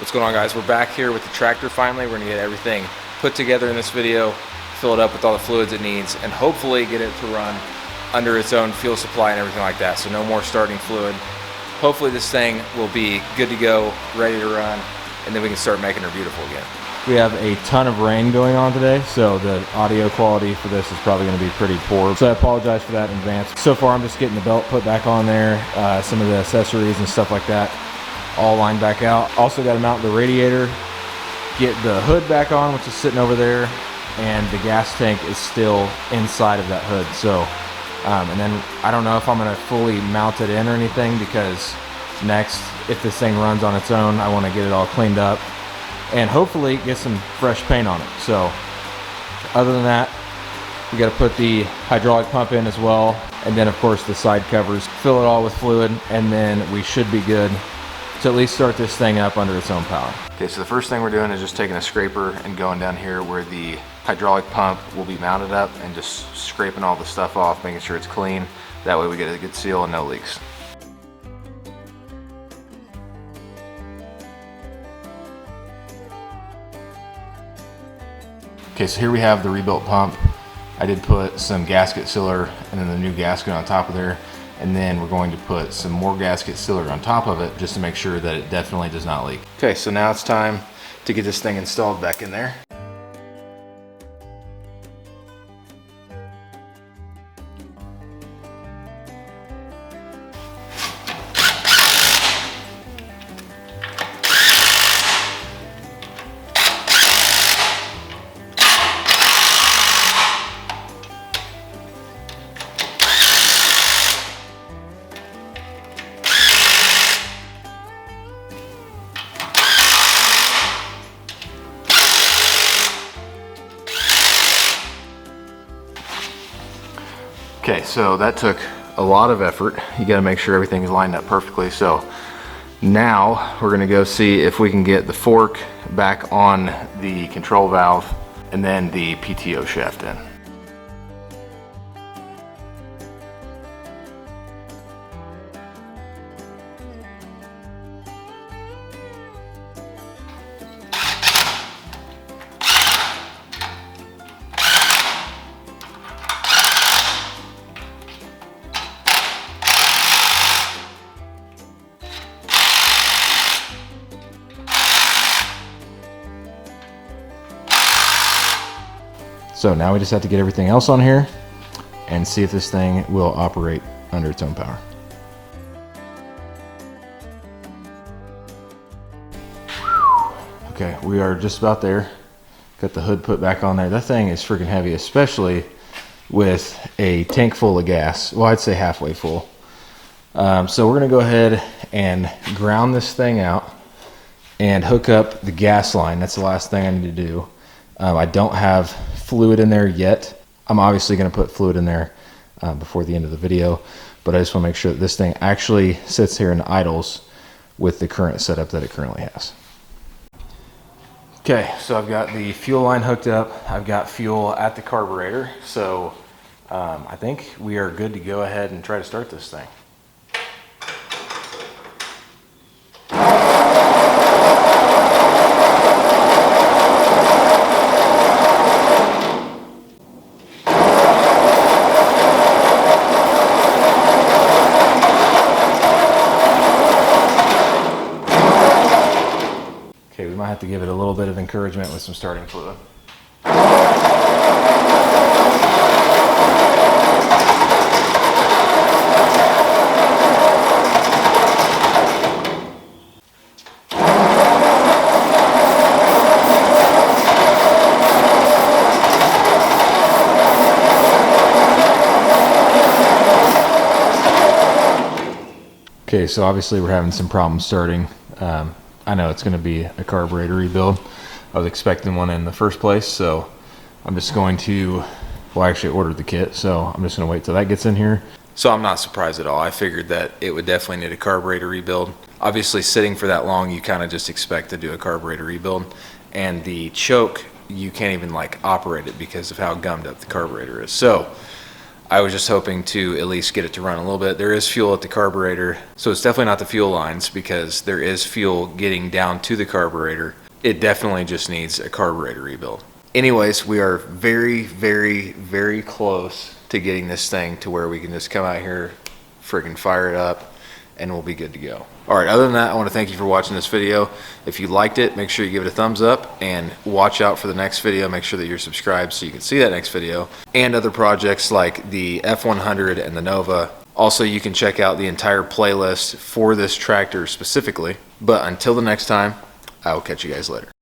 What's going on, guys? We're back here with the tractor finally. We're gonna get everything put together in this video, fill it up with all the fluids it needs, and hopefully get it to run under its own fuel supply and everything like that. So no more starting fluid. Hopefully this thing will be good to go, ready to run, and then we can start making her beautiful again. We have a ton of rain going on today, so the audio quality for this is probably going to be pretty poor. So I apologize for that in advance. So far I'm just getting the belt put back on there, some of the accessories and stuff like that all lined back out. Also got to mount the radiator, get the hood back on, which is sitting over there, and the gas tank is still inside of that hood. So and then I don't know if I'm going to fully mount it in or anything, because next, if this thing runs on its own, I want to get it all cleaned up and hopefully get some fresh paint on it. So other than that, we got to put the hydraulic pump in as well, and then of course the side covers, fill it all with fluid, and then we should be good to at least start this thing up under its own power. Okay, so the first thing we're doing is just taking a scraper and going down here where the hydraulic pump will be mounted up and just scraping all the stuff off, making sure it's clean. That way we get a good seal and no leaks. Okay, so here we have the rebuilt pump. I did put some gasket sealer and then the new gasket on top of there, and then we're going to put some more gasket sealer on top of it just to make sure that it definitely does not leak. Okay, so now it's time to get this thing installed back in there. Okay, so that took a lot of effort. You got to make sure everything is lined up perfectly. So now we're going to go see if we can get the fork back on the control valve and then the PTO shaft in. So now we just have to get everything else on here and see if this thing will operate under its own power. Okay, we are just about there. Got the hood put back on there. That thing is freaking heavy, especially with a tank full of gas. Well, I'd say halfway full. So we're gonna go ahead and ground this thing out and hook up the gas line. That's the last thing I need to do. I don't have fluid in there yet. I'm obviously going to put fluid in there before the end of the video, but I just want to make sure that this thing actually sits here and idles with the current setup that it currently has. Okay, so I've got the fuel line hooked up. I've got fuel at the carburetor, so I think we are good to go ahead and try to start this thing. I have to give it a little bit of encouragement with some starting fluid. Okay, so obviously we're having some problems starting. I know it's going to be a carburetor rebuild. I was expecting one in the first place, so I'm just going to, well, I actually ordered the kit, so I'm just going to wait till that gets in here. So I'm not surprised at all. I figured that it would definitely need a carburetor rebuild. Obviously, sitting for that long, you kind of just expect to do a carburetor rebuild. And the choke, you can't even like operate it because of how gummed up the carburetor is. So I was just hoping to at least get it to run a little bit. There is fuel at the carburetor, so it's definitely not the fuel lines because there is fuel getting down to the carburetor. It definitely just needs a carburetor rebuild. Anyways, we are very, very, very close to getting this thing to where we can just come out here, freaking fire it up, and we'll be good to go. All right, other than that, I want to thank you for watching this video. If you liked it, make sure you give it a thumbs up and watch out for the next video. Make sure that you're subscribed so you can see that next video and other projects like the F100 and the Nova. Also, you can check out the entire playlist for this tractor specifically. But until the next time, I will catch you guys later.